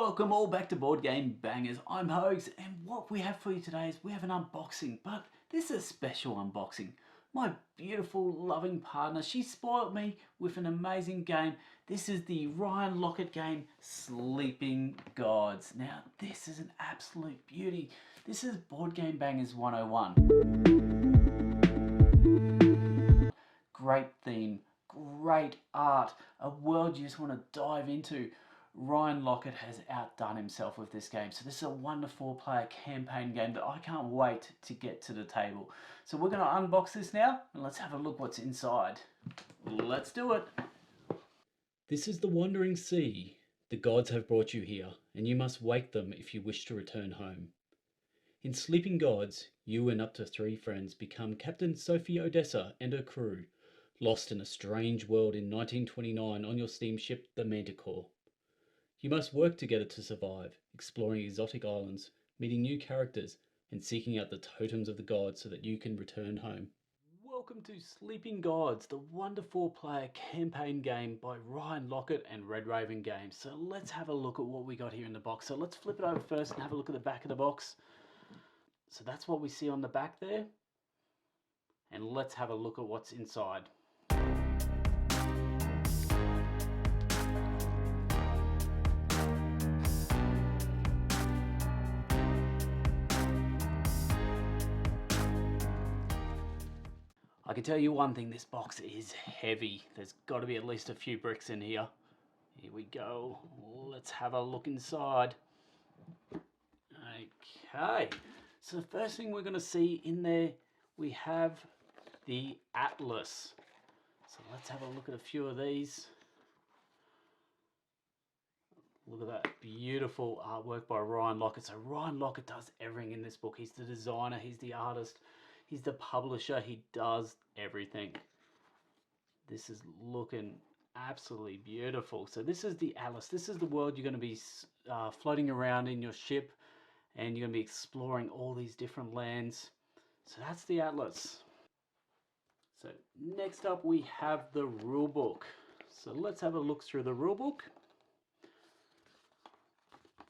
Welcome all back to Board Game Bangers. I'm Hogs, and what we have for you today is we have an unboxing, but this is a special unboxing. My beautiful, loving partner, she spoiled me with an amazing game. This is the Ryan Lockett game, Sleeping Gods. Now, this is an absolute beauty. This is Board Game Bangers 101. Great theme, great art, a world you just want to dive into. Ryan Lockett has outdone himself with this game. So this is a wonderful player campaign game that I can't wait to get to the table. So we're going to unbox this now and let's have a look what's inside. Let's do it. This is the Wandering Sea. The gods have brought you here, and you must wake them if you wish to return home. In Sleeping Gods, you and up to 3 friends become Captain Sophie Odessa and her crew, lost in a strange world in 1929 on your steamship, the Manticore. You must work together to survive, exploring exotic islands, meeting new characters, and seeking out the totems of the gods so that you can return home. Welcome to Sleeping Gods, the wonderful player campaign game by Ryan Lockett and Red Raven Games. So let's have a look at what we got here in the box. So let's flip it over first and have a look at the back of the box. So that's what we see on the back there. And let's have a look at what's inside. I can tell you one thing, this box is heavy. There's got to be at least a few bricks in here. Here we go. Let's have a look inside. Okay, so the first thing we're going to see in there, we have the Atlas. So let's have a look at a few of these. Look at that beautiful artwork by Ryan Lockett. So Ryan Lockett does everything in this book. He's the designer, he's the artist, he's the publisher, he does everything. This is looking absolutely beautiful. So this is the Atlas. This is the world you're going to be floating around in your ship, and you're going to be exploring all these different lands. So that's the Atlas. So next up we have the rule book. So let's have a look through the rule book.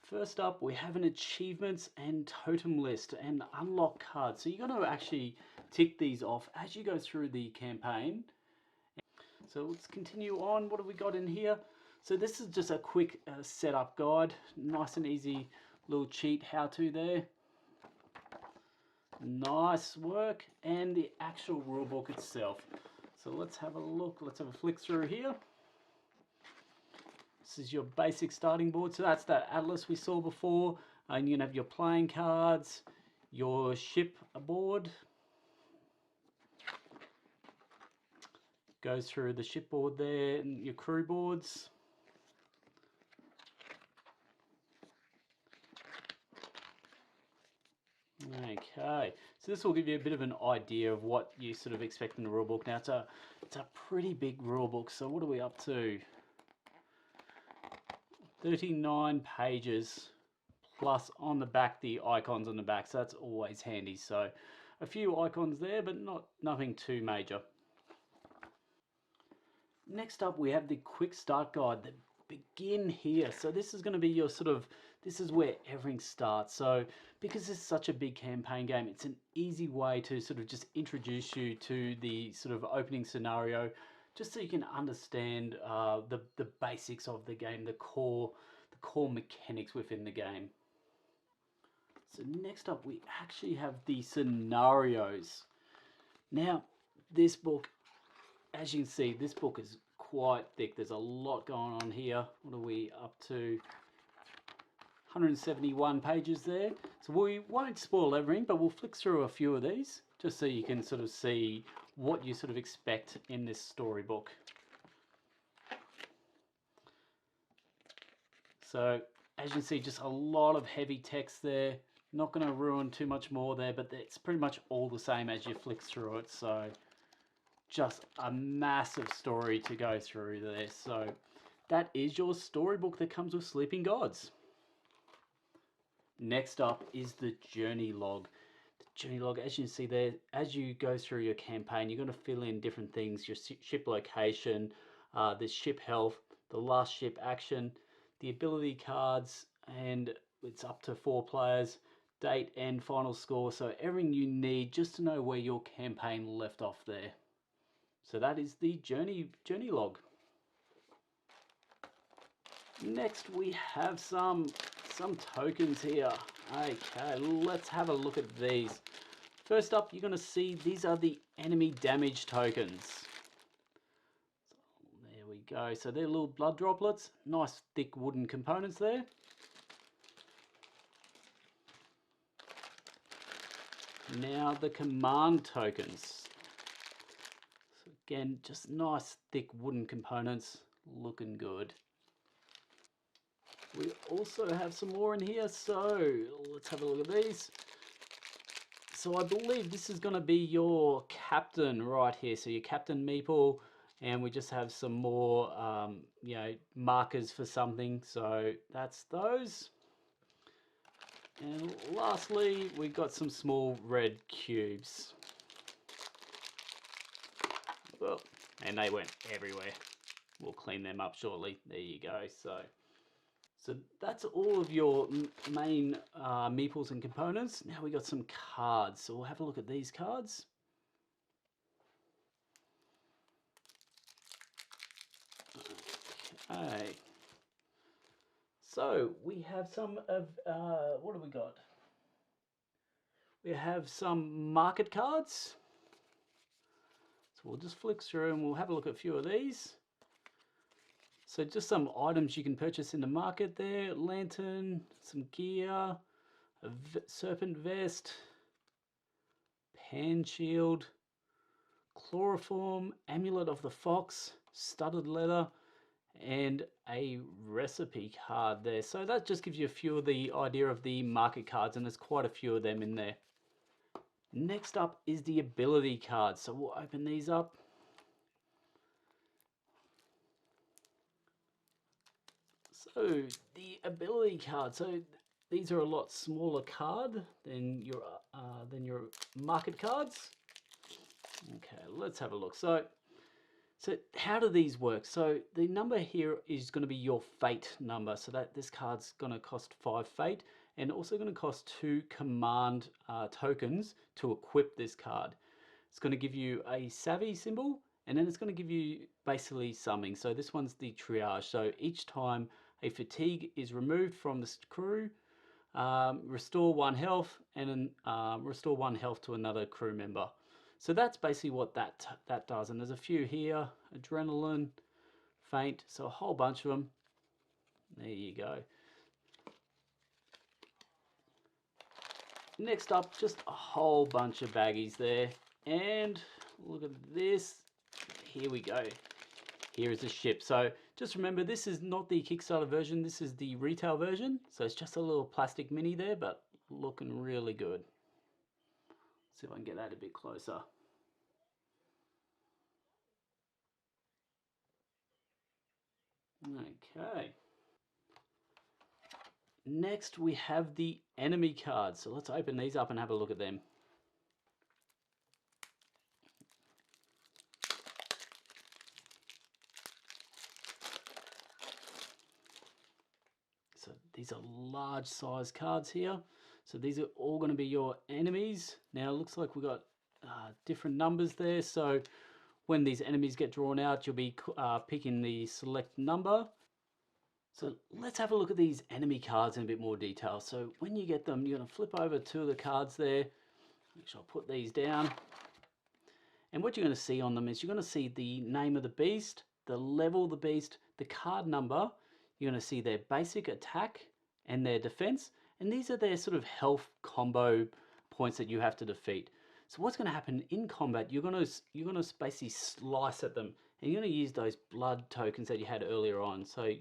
First up, we have an achievements and totem list and unlock cards. So you're going to actually tick these off as you go through the campaign. So let's continue on. What have we got in here? So this is just a quick setup guide. Nice and easy little cheat how-to there. Nice work. And the actual rule book itself. So let's have a look. Let's have a flick through here. This is your basic starting board. So that's that Atlas we saw before. And you're going to have your playing cards, your ship board. Goes through the shipboard there, and your crew boards. Okay, so this will give you a bit of an idea of what you sort of expect in the rulebook. Now it's a pretty big rulebook. So what are we up to? 39 pages, plus on the back the icons on the back. So that's always handy. So a few icons there, but nothing too major. Next up, we have the quick start guide, the begin here. So this is going to be your this is where everything starts. So because it's such a big campaign game, it's an easy way to sort of just introduce you to the sort of opening scenario, just so you can understand the basics of the game, the core mechanics within the game. So next up, we actually have the scenarios. Now, this book, as you can see, this book is quite thick. There's a lot going on here. What are we up to? 171 pages there. So we won't spoil everything, but we'll flick through a few of these just so you can sort of see what you sort of expect in this storybook. So as you can see, just a lot of heavy text there. Not going to ruin too much more there, but it's pretty much all the same as you flick through it. So just a massive story to go through there. So that is your storybook that comes with Sleeping Gods. Next up is the journey log. The journey log, as you can see there, as you go through your campaign, you're going to fill in different things: your ship location, the ship health, the last ship action, the ability cards, and it's up to 4 players, date and final score, so everything you need just to know where your campaign left off there. So that is the journey log. Next we have some tokens here. Okay, let's have a look at these. First up, you're going to see these are the enemy damage tokens. So there we go. So they're little blood droplets. Nice thick wooden components there. Now the command tokens. So again, just nice thick wooden components, looking good. We also have some more in here, so let's have a look at these. So I believe this is going to be your captain right here. So your captain meeple, and we just have some more, you know, markers for something. So that's those. And lastly, we've got some small red cubes. Well, and they went everywhere. We'll clean them up shortly. There you go. So that's all of your main meeples and components. Now we got some cards. So we'll have a look at these cards. Okay. So we have some of, what have we got? We have some market cards. So we'll just flick through and we'll have a look at a few of these. So just some items you can purchase in the market there. Lantern, some gear, a serpent vest, pan shield, chloroform, amulet of the fox, studded leather, and a recipe card there. So that just gives you a few of the idea of the market cards, and there's quite a few of them in there. Next up is the ability cards. So we'll open these up. So the ability card. So these are a lot smaller card than your market cards. Okay, let's have a look. So how do these work? So the number here is going to be your fate number. So that this card's going to cost 5 fate, and also going to cost 2 command tokens to equip this card. It's going to give you a savvy symbol, and then it's going to give you basically summing. So this one's the triage. So each time a fatigue is removed from the crew, restore 1 health, and then restore 1 health to another crew member. So that's basically what that does. And there's a few here: adrenaline, faint, so a whole bunch of them. There you go. Next up, just a whole bunch of baggies there. And look at this. Here we go. Here is the ship. So just remember, this is not the Kickstarter version. This is the retail version. So it's just a little plastic mini there, but looking really good. Let's see if I can get that a bit closer. Okay. Next, we have the enemy cards. So let's open these up and have a look at them. So these are large size cards here. So these are all going to be your enemies. Now it looks like we've got different numbers there. So when these enemies get drawn out, you'll be picking the select number. So let's have a look at these enemy cards in a bit more detail. So when you get them, you're going to flip over 2 of the cards there. Make sure I put these down. And what you're going to see on them is you're going to see the name of the beast, the level of the beast, the card number. You're going to see their basic attack and their defense. And these are their sort of health combo points that you have to defeat. So what's going to happen in combat, you're going to basically slice at them. And you're going to use those blood tokens that you had earlier on. So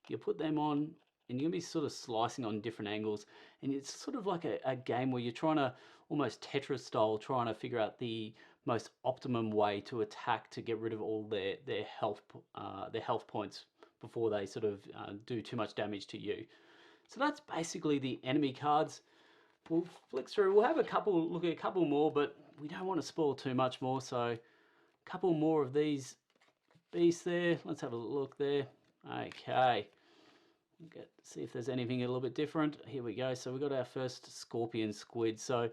you put them on, and you're going to be sort of slicing on different angles. And it's sort of like a game where you're trying to, almost Tetris style, trying to figure out the most optimum way to attack to get rid of all their health points before they sort of do too much damage to you. So that's basically the enemy cards. We'll flick through. We'll have look at a couple more, but we don't want to spoil too much more. So a couple more of these beasts there. Let's have a look there. Okay. See if there's anything a little bit different. Here we go. So we got our first scorpion squid. So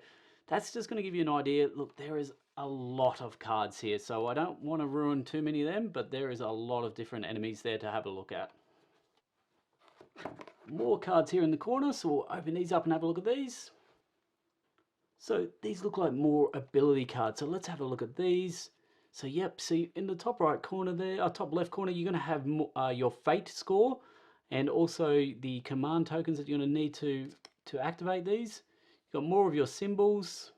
that's just going to give you an idea. Look, there is a lot of cards here. So I don't want to ruin too many of them, but there is a lot of different enemies there to have a look at. More cards here in the corner. So we'll open these up and have a look at these. So these look like more ability cards. So let's have a look at these. So yep, see in the top right corner there, top left corner, you're going to have your fate score, and also the command tokens that you're going to need to activate these. You've got more of your symbols.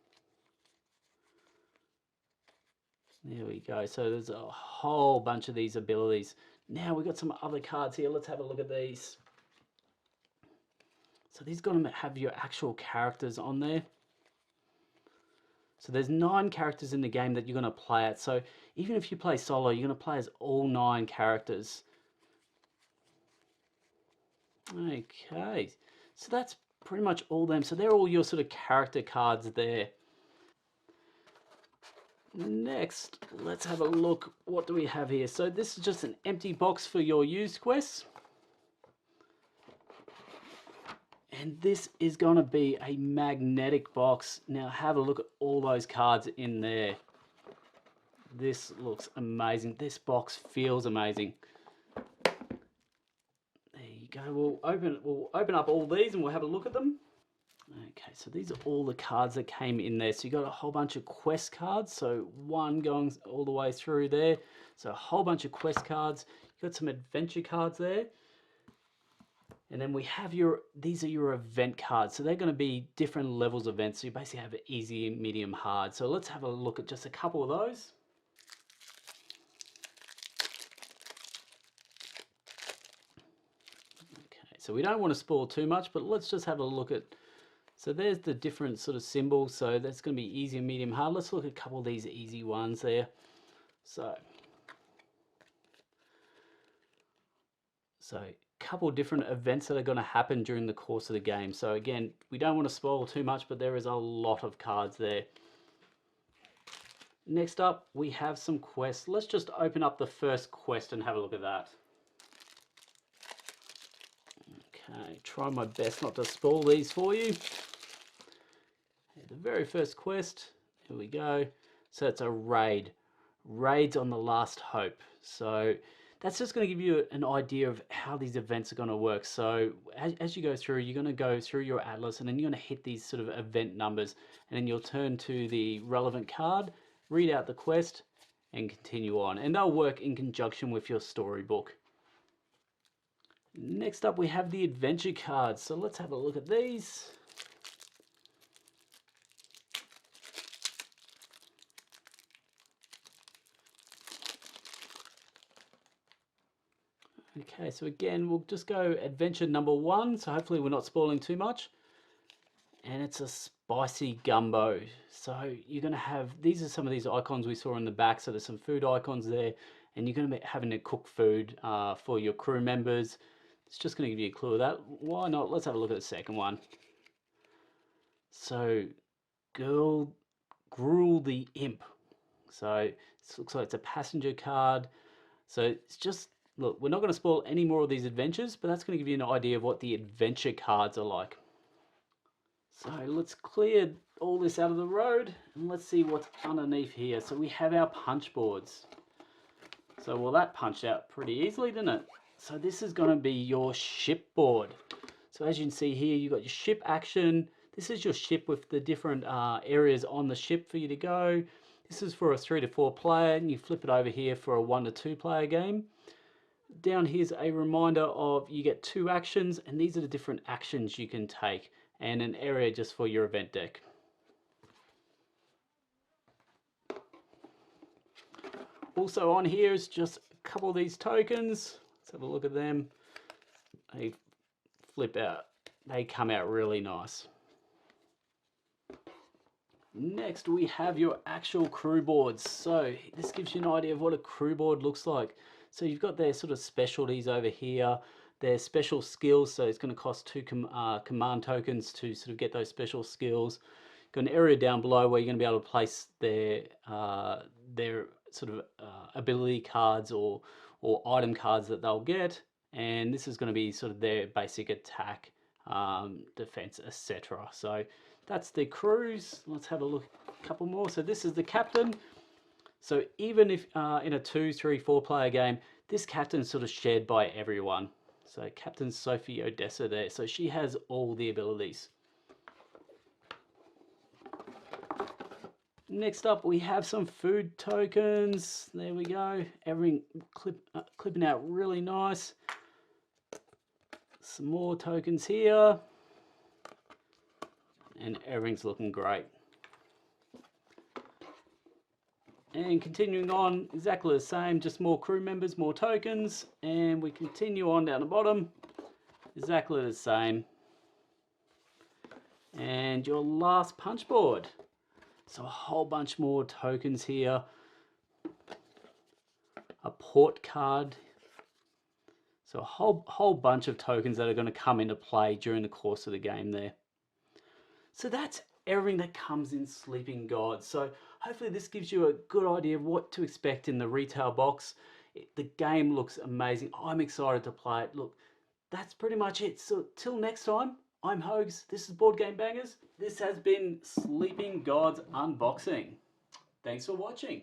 There we go. So there's a whole bunch of these abilities. Now we've got some other cards here. Let's have a look at these. So these got to have your actual characters on there. So there's 9 characters in the game that you're going to play at. So even if you play solo, you're going to play as all 9 characters. Okay, so that's pretty much all them. So they're all your sort of character cards there. Next, let's have a look. What do we have here? So this is just an empty box for your used quests. And this is going to be a magnetic box. Now have a look at all those cards in there. This looks amazing. This box feels amazing. There you go. We'll open up all these and we'll have a look at them. Okay, so these are all the cards that came in there. So you got a whole bunch of quest cards. So one going all the way through there. So a whole bunch of quest cards. You got some adventure cards there. And then we have these are your event cards. So they're going to be different levels of events. So you basically have easy, medium, hard. So let's have a look at just a couple of those. Okay, so we don't want to spoil too much, but let's just have a look at, so there's the different sort of symbols. So that's going to be easy, medium, hard. Let's look at a couple of these easy ones there. So couple different events that are going to happen during the course of the game. So again, we don't want to spoil too much, but there is a lot of cards there. Next up, we have some quests. Let's just open up the first quest and have a look at that. Okay, try my best not to spoil these for you. The very first quest, here we go. So it's a raid. Raids on the Last Hope. So that's just going to give you an idea of how these events are going to work. So as you go through, you're going to go through your atlas and then you're going to hit these sort of event numbers, and then you'll turn to the relevant card, read out the quest, and continue on. And they'll work in conjunction with your storybook. Next up, we have the adventure cards. So let's have a look at these. Okay, so again, we'll just go adventure number 1. So hopefully we're not spoiling too much. And it's a spicy gumbo. So you're going to have, these are some of these icons we saw in the back. So there's some food icons there. And you're going to be having to cook food for your crew members. It's just going to give you a clue of that. Why not? Let's have a look at the second one. So, Gruel the Imp. So it looks like it's a passenger card. So it's just, look, we're not going to spoil any more of these adventures, but that's going to give you an idea of what the adventure cards are like. So let's clear all this out of the road and let's see what's underneath here. So we have our punch boards. So well, that punched out pretty easily, didn't it? So this is going to be your ship board. So as you can see here, you've got your ship action. This is your ship with the different areas on the ship for you to go. This is for a 3 to 4 player, and you flip it over here for a 1 to 2 player game. Down here's a reminder of you get 2 actions, and these are the different actions you can take, and an area just for your event deck. Also on here is just a couple of these tokens. Let's have a look at them. They flip out. They come out really nice. Next we have your actual crew boards. So this gives you an idea of what a crew board looks like. So you've got their sort of specialties over here, their special skills. So it's going to cost 2 command tokens to sort of get those special skills. Got an area down below where you're going to be able to place their sort of ability cards or item cards that they'll get. and this is going to be sort of their basic attack, defense, etc. So that's the crews. Let's have a look, a couple more. So this is the captain. So even if in a 2, 3, 4 player game, this captain's sort of shared by everyone. So Captain Sophie Odessa there. So she has all the abilities. Next up, we have some food tokens. There we go. Everything clipping out really nice. Some more tokens here. And everything's looking great. And continuing on, exactly the same, just more crew members, more tokens. And we continue on down the bottom, exactly the same. And your last punch board. So a whole bunch more tokens here. A port card. So a whole bunch of tokens that are going to come into play during the course of the game there. So that's everything that comes in Sleeping Gods. So hopefully this gives you a good idea of what to expect in the retail box. The game looks amazing. I'm excited to play it. Look, that's pretty much it. So till next time, I'm Hogs. This is Board Game Bangers. This has been Sleeping Gods Unboxing. Thanks for watching.